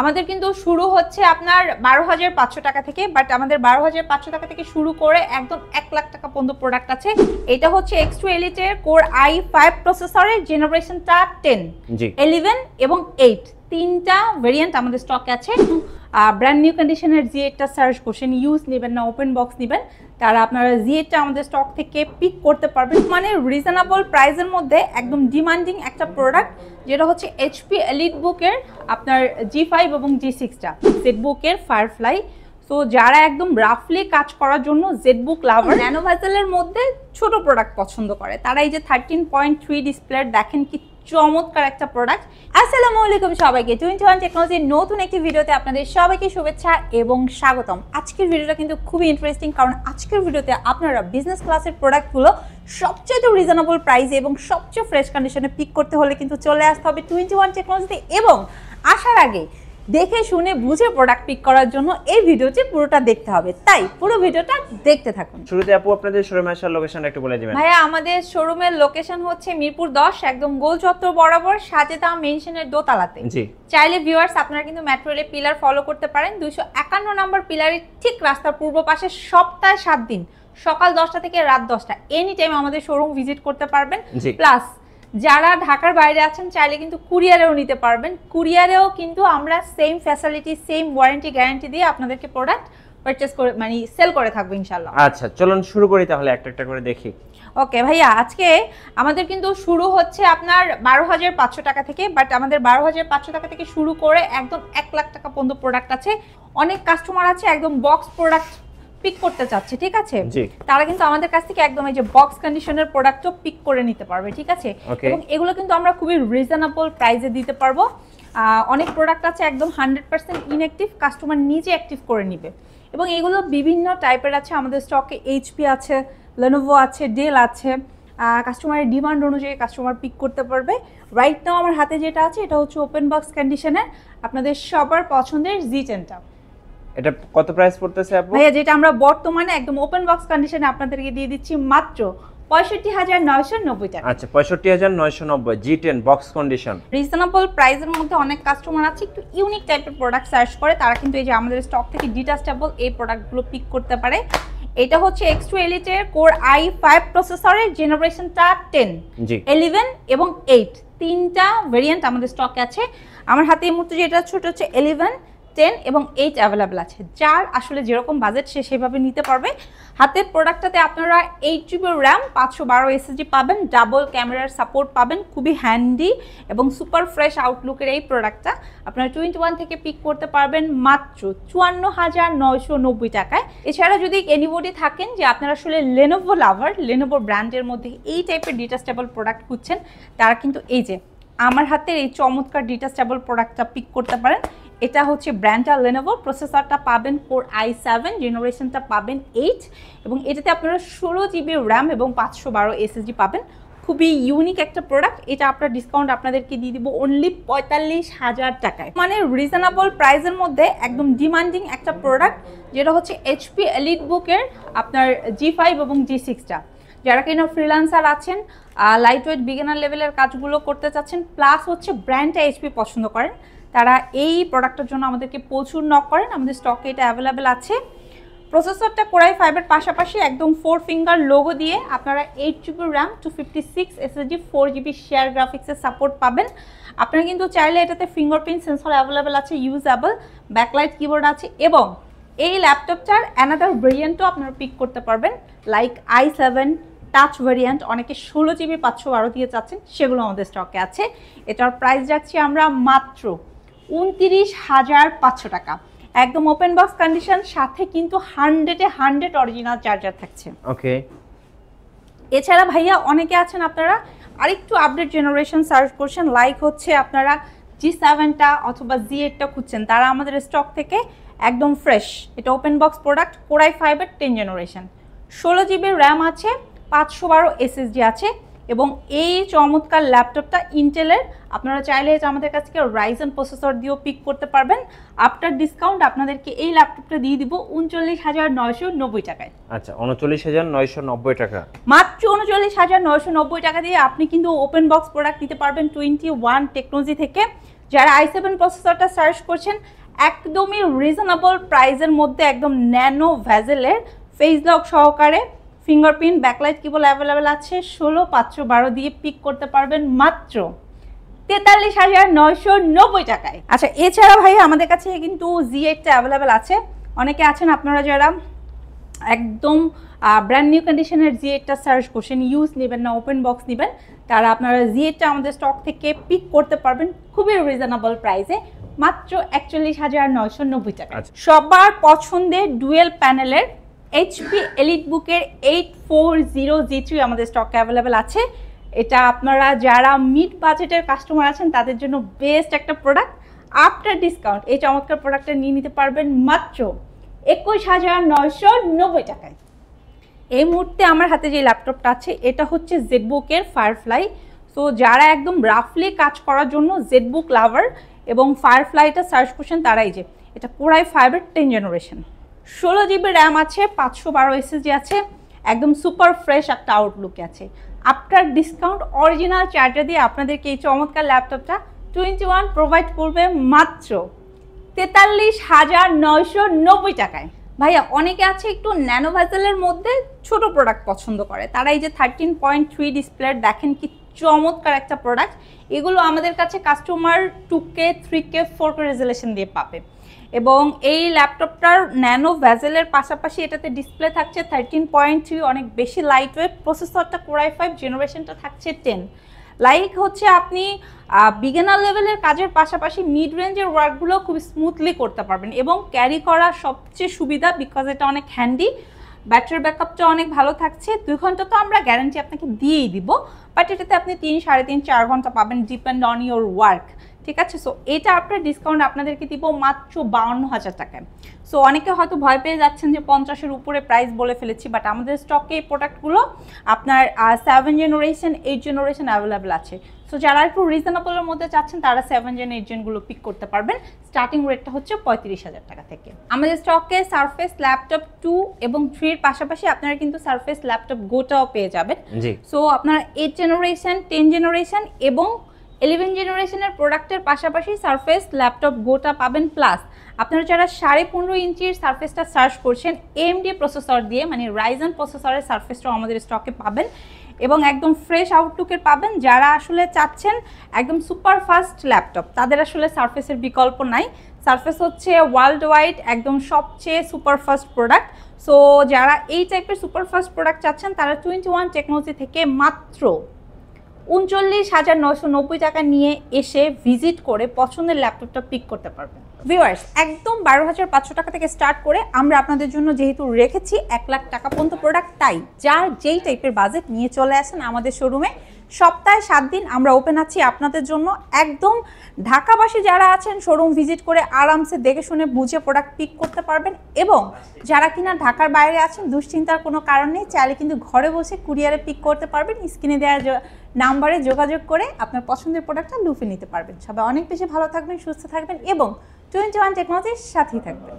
আমাদের কিন্তু শুরু হচ্ছে আপনার 12,500 টাকা থেকে, বাট আমাদের 12,500 টাকা থেকে শুরু করে একদম 1 লাখ টাকা পর্যন্ত প্রোডাক্ট আছে। এটা হচ্ছে X2 Elite এর কোর i5 প্রসেসরের জেনারেশনটা 10, 11 এবং 8 তিনটা ভেরিয়েন্ট আমাদের স্টকে আছে। ব্র্যান্ড নিউ কন্ডিশনের Z8টা সার্চ করছেন, ইউজ নেবেন না ওপেন বক্স নেবেন, তারা আপনারা Z8টা আমাদের স্টক থেকে পিক করতে পারবেন। মানে রিজনেবল প্রাইসের মধ্যে একদম ডিমান্ডিং একটা প্রোডাক্ট, যেটা হচ্ছে HP EliteBook-এর আপনার G5 এবং G6টা, ZBook-এর ফায়ারফ্লাই। সো যারা একদম রাফলি কাজ করার জন্য ZBook লাভার, ন্যানো ভেসেলের মধ্যে ছোট প্রোডাক্ট পছন্দ করে, তারা এই যে 13.3 ডিসপ্লে দেখেন কি চমৎকার একটা প্রোডাক্ট। আসসালামু আলাইকুম সবাইকে, 21 টেকনোলজির নতুন একটি ভিডিওতে আপনাদের সবাইকে শুভেচ্ছা এবং স্বাগতম। আজকের ভিডিওটা কিন্তু খুবই ইন্টারেস্টিং, কারণ আজকের ভিডিওতে আপনারা বিজনেস ক্লাসের প্রোডাক্টগুলো সবচেয়ে রিজনেবল প্রাইসে এবং সবচেয়ে ফ্রেশ কন্ডিশনে পিক করতে হলে কিন্তু চলে আসতে হবে 21 টেকনোলজিতে, এবং আসার আগে দেখে শুনে বুঝে প্রোডাক্ট পিক করার জন্য এই ভিডিওটি পুরোটা দেখতে হবে, তাই পুরো ভিডিওটা দেখতে থাকুন। শুরুতে আপু আপনাদের শোরুমে আসার লোকেশনটা একটু বলে দিবেন। ভাইয়া আমাদের শোরুমের লোকেশন হচ্ছে মিরপুর 10, একদম গোল চত্বর বরাবর সাজেদা মেনশনের দোতলাতে। জি, চাইলে ভিউয়ার্স আপনারা কিন্তু মেট্রো রেল পিলার ফলো করতে পারেন। 251 নম্বর পিলারের ঠিক রাস্তার পূর্ব পাশে সপ্তাহে 7 দিন সকাল 10টা থেকে রাত 10টা এনি টাইম আমাদের শোরুম ভিজিট করতে পারবেন। প্লাস যারা ঢাকার বাইরে আছেন চাইলে কিন্তু কুরিয়ারেও নিতে পারবেন। কুরিয়ারেও কিন্তু আমরা same facility, same warranty guarantee দিয়ে আপনাদেরকে প্রোডাক্ট পারচেজ করে মানে সেল করে থাকবো ইনশাআল্লাহ। আচ্ছা চলুন শুরু করি তাহলে, একটা একটা করে দেখি। ওকে ভাইয়া, আজকে আমাদের কিন্তু শুরু হচ্ছে আপনার 12,500 টাকা থেকে, বাট আমাদের 12,500 টাকা থেকে শুরু করে একদম 1 লাখ টাকা পর্যন্ত প্রোডাক্ট আছে। অনেক কাস্টমার আছে একদম বক্স প্রোডাক্ট পিক করতে চাচ্ছে, ঠিক আছে, তারা কিন্তু আমাদের কাছ থেকে একদম এই যে বক্স কন্ডিশনের প্রোডাক্টও পিক করে নিতে পারবে, ঠিক আছে। এবং এগুলো কিন্তু আমরা খুবই রিজনেবল প্রাইসে দিতে পারবো। অনেক প্রোডাক্ট আছে একদম 100% ইনঅ্যাক্টিভ, কাস্টমার নিজে অ্যাক্টিভ করে নিবে, এবং এগুলো বিভিন্ন টাইপের আছে আমাদের স্টকে। HP আছে, Lenovo আছে, ডেল আছে, কাস্টমারের ডিমান্ড অনুযায়ী কাস্টমার পিক করতে পারবে। রাইট নাও আমার হাতে যেটা আছে এটা হচ্ছে ওপেন বক্স কন্ডিশনের আপনাদের সবার পছন্দের Z10টা। এটা কত প্রাইস পড়তেছে আপু? ভাইয়া যেটা আমরা বর্তমানে একদম ওপেন বক্স কন্ডিশনে আপনাদেরকে দিয়ে দিচ্ছি মাত্র 65,990 টাকা। আচ্ছা 65,990 G10 বক্স কন্ডিশন। রিজনেবল প্রাইসের মধ্যে অনেক কাস্টমার আছে একটু ইউনিক টাইপের প্রোডাক্ট সার্চ করে, তারা কিন্তু এই যে আমাদের স্টক থেকে ডিটাচেবল এই প্রোডাক্টগুলো পিক করতে পারে। এটা হচ্ছে X2 Elite এর কোর i5 প্রসেসরের জেনারেশনটা 10, 11 এবং 8 তিনটা ভেরিয়েন্ট আমাদের স্টকে আছে। আমার হাতে এই মুহূর্তে যেটা ছোট হচ্ছে 11, 10 এবং 8 অ্যাভেলেবেল আছে। যার আসলে যেরকম বাজেট সে সেভাবে নিতে পারবে। হাতের প্রোডাক্টটাতে আপনারা 8GB র্যাম, 512 SSD পাবেন, ডাবল ক্যামেরার সাপোর্ট পাবেন, খুবই হ্যান্ডি এবং সুপার ফ্রেশ আউটলুকের এই প্রোডাক্টটা আপনারা 21 থেকে পিক করতে পারবেন মাত্র 54,990 টাকায়। এছাড়া যদি এনিবডি থাকেন যে আপনারা আসলে Lenovo লাভার, Lenovo ব্র্যান্ডের মধ্যে এই টাইপের ডিটাচেবল প্রোডাক্ট খুঁজছেন, তারা কিন্তু এই যে আমার হাতের এই চমৎকার ডিটাচেবল প্রোডাক্টটা পিক করতে পারেন। এটা হচ্ছে ব্র্যান্ডটা Lenovo, প্রসেসরটা পাবেন কোর i7, জেনারেশনটা পাবেন 8 এবং এটাতে আপনারা 16GB র্যাম এবং 512 SSD পাবেন। খুবই ইউনিক একটা প্রোডাক্ট। এটা আপনার ডিসকাউন্ট আপনাদেরকে দিয়ে দিব অনলি 45,000 টাকায়। মানে রিজনেবল প্রাইসের মধ্যে একদম ডিমান্ডিং একটা প্রোডাক্ট, যেটা হচ্ছে HP EliteBook-এর আপনার G5 এবং G6টা। যারা কিনা ফ্রিল্যান্সার আছেন, লাইট ওয়েট বিগিনার লেভেলের কাজগুলো করতে চাচ্ছেন, প্লাস হচ্ছে ব্র্যান্ডটা HP পছন্দ করেন, তারা এই প্রোডাক্টের জন্য আমাদেরকে প্রচুর নক করেন। আমাদের স্টকে এটা অ্যাভেলেবেল আছে। প্রসেসরটা কোর i5 এর পাশাপাশি একদম 4 ফিঙ্গার লোগো দিয়ে আপনারা 8GB RAM, 256 SSD, 4GB share গ্রাফিক্সের সাপোর্ট পাবেন। আপনারা কিন্তু চাইলে এটাতে ফিঙ্গারপ্রিন্ট সেন্সর অ্যাভেলেবেল আছে, ইউজেবল ব্যাকলাইট কিবোর্ড আছে, এবং এই ল্যাপটপটার অ্যানাদার ভেরিয়েন্টও আপনারা পিক করতে পারবেন, লাইক i7 টাচ ভেরিয়েন্ট। অনেকে 16GB 512 দিয়ে চাচ্ছেন, সেগুলো আমাদের স্টকে আছে। এটার প্রাইস যাচ্ছি আমরা মাত্র 29,500 টাকা, একদম ওপেন বক্স কন্ডিশন, সাথে কিন্তু 100 অরিজিনাল চার্জার থাকছে। ওকে, এছাড়া ভাইয়া অনেকে আছেন আপনারা আরেকটু আপডেট জেনারেশন সার্চ করছেন, লাইক হচ্ছে আপনারা G7টা অথবা Z8টা খুঁজছেন, তারা আমাদের স্টক থেকে একদম ফ্রেশ। এটা open box product, core i5 এর 10 জেনারেশন, 16GB র্যাম আছে, 512 SSD আছে, এবং এই চমৎকার ল্যাপটপটা ইন্টেলের। আপনারা চাইলে আমাদের কাছ থেকে রাইজেন প্রসেসর দিয়েও পিক করতে পারবেন। আফটার ডিসকাউন্ট আপনাদেরকে এই ল্যাপটপটা দিয়ে দিব 39,990 টাকায়। আচ্ছা 39,990 টাকা, মাত্র 39,990 টাকা দিয়ে আপনি কিন্তু ওপেন বক্স প্রোডাক্ট নিতে পারবেন 21 টেকনোলজি থেকে। যারা i7 প্রসেসরটা সার্চ করছেন একদমই রিজনেবল প্রাইসের মধ্যে একদম ন্যানো ভেজেলের ফেস লক সহকারে ফিঙ্গারপ্রিন্ট ব্যাকলাইট কেবল অ্যাভেলেবেল আছে 16/512 দিয়ে পিক করতে পারবেন মাত্র 43,990 টাকায়। আচ্ছা এছাড়া ভাই আমাদের কাছে কিন্তু Z8টা অ্যাভেলেবেল আছে। অনেকে আছেন আপনারা যারা একদম ব্র্যান্ড নিউ কন্ডিশনের Z8টা সার্চ করছেন, ইউজ নেবেন না ওপেন বক্স নেবেন, তারা আপনারা Z8টা আমাদের স্টক থেকে পিক করতে পারবেন খুবই রিজনেবল প্রাইসে মাত্র 41,990 টাকা। সবার পছন্দের ডুয়েল প্যানেলের HP এলিটবুকের 840G3 আমাদের স্টকে অ্যাভেলেবেল আছে। এটা আপনারা যারা মিড বাজেটের কাস্টমার আছেন তাদের জন্য বেস্ট একটা প্রোডাক্ট। আফটার ডিসকাউন্ট এই চমৎকার প্রোডাক্টটা নিয়ে নিতে পারবেন মাত্র 21,990 টাকায়। এই মুহূর্তে আমার হাতে যে ল্যাপটপটা আছে এটা হচ্ছে জেডবুকের ফায়ারফ্লাই। সো যারা একদম রাফলি কাজ করার জন্য জেডবুক লাভার এবং ফায়ারফ্লাইটা সার্চ করছেন তারাই যে এটা কোরাই 5-এর 10 জেনারেশন, 16GB র্যাম আছে, 512 SSD আছে, একদম সুপার ফ্রেশ একটা আউটলুকে আছে। আফটার ডিসকাউন্ট অরিজিনাল চার্জার দিয়ে আপনাদেরকে এই চমৎকার ল্যাপটপটা 21 প্রোভাইড করবে মাত্র 43,990 টাকায়। ভাইয়া অনেকে আছে একটু ন্যানো ভেজেলের মধ্যে ছোট প্রোডাক্ট পছন্দ করে, তারা এই যে 13.3 ডিসপ্লে দেখেন কি চমৎকার একটা প্রোডাক্ট। এগুলো আমাদের কাছে customer 2K 3K 4K resolution দিয়ে পাবে এবং এই ল্যাপটপটার ন্যানো ভেজেলের পাশাপাশি এটাতে ডিসপ্লে থাকছে 13.3, অনেক বেশি লাইট ওয়েট, প্রসেসরটা কোরাই 5 জেনারেশনটা থাকছে 10। লাইক হচ্ছে আপনি বিগিনার লেভেলের কাজের পাশাপাশি মিড রেঞ্জের ওয়ার্কগুলো খুব স্মুথলি করতে পারবেন এবং ক্যারি করা সবচেয়ে সুবিধা বিকজ এটা অনেক হ্যান্ডি। ব্যাটারি ব্যাকআপটা অনেক ভালো থাকছে, 2 ঘন্টা তো আমরা গ্যারান্টি আপনাকে দিয়েই দিব, বাট এটাতে আপনি 3, 3.5, 4 ঘন্টা পাবেন ডিপেন্ড অন ইউর ওয়ার্ক। ঠিক আছে, সো এটা আপনার ডিসকাউন্ট আপনাদেরকে দিব মাত্র 52,000 টাকায়। সো অনেকে হয়তো ভয় পেয়ে যাচ্ছেন যে 50-এর উপরে প্রাইস বলে ফেলেছি, বাট আমাদের স্টকে এই প্রোডাক্টগুলো আপনার 7 জেনারেশন 8 জেনারেশন অ্যাভেলেবেল আছে। সো যারা একটু রিজনেবলের মধ্যে চাচ্ছেন তারা 7 জেন 8 জেনগুলো পিক করতে পারবেন। স্টার্টিং রেটটা হচ্ছে 35,000 টাকা থেকে। আমাদের স্টকে সারফেস ল্যাপটপ 2 এবং 3 এর পাশাপাশি আপনারা কিন্তু সারফেস ল্যাপটপ গোটাও পেয়ে যাবেন। সো আপনার 8 জেনারেশন 10 জেনারেশন এবং 11 জেনারেশনের প্রোডাক্টের পাশাপাশি সারফেস ল্যাপটপ গোটা পাবেন। প্লাস আপনারা যারা 15.5 ইঞ্চির সারফেসটা সার্চ করছেন AMD প্রসেসর দিয়ে, মানে রাইজেন প্রসেসরের সারফেসটাও আমাদের স্টকে পাবেন এবং একদম ফ্রেশ আউটলুকের পাবেন। যারা আসলে চাচ্ছেন একদম সুপার ফাস্ট ল্যাপটপ তাদের আসলে সারফেসের বিকল্প নাই। সারফেস হচ্ছে ওয়ার্ল্ড ওয়াইড একদম সবচেয়ে সুপার ফাস্ট প্রোডাক্ট। সো যারা এই টাইপের সুপার ফাস্ট প্রোডাক্ট চাচ্ছেন তারা 21 টেকনোলজি থেকে মাত্র 39,990 টাকা নিয়ে এসে ভিজিট করে পছন্দের ল্যাপটপটা পিক করতে পারবেন। ভিউয়ার্স একদম 12,500 টাকা থেকে স্টার্ট করে আমরা আপনাদের জন্য যেহেতু রেখেছি 1 লাখ টাকা পর্যন্ত প্রোডাক্ট, তাই যার যেই টাইপের বাজেট নিয়ে চলে আসেন আমাদের শোরুমে। সপ্তাহে 7 দিন আমরা ওপেন আছি আপনাদের জন্য। একদম ঢাকাবাসী যারা আছেন শোরুম ভিজিট করে আরামসে দেখে শুনে বুঝে প্রোডাক্ট পিক করতে পারবেন এবং যারা কিনা ঢাকার বাইরে আছেন দুশ্চিন্তার কোনো কারণ নেই, চাইলে কিন্তু ঘরে বসে কুরিয়ারে পিক করতে পারবেন। স্ক্রিনে দেওয়া নাম্বারে যোগাযোগ করে আপনার পছন্দের প্রোডাক্টটা লুফে নিতে পারবেন। সবাই অনেক বেশি ভালো থাকবেন, সুস্থ থাকবেন এবং 21 টেকনোলজির সাথেই থাকবেন।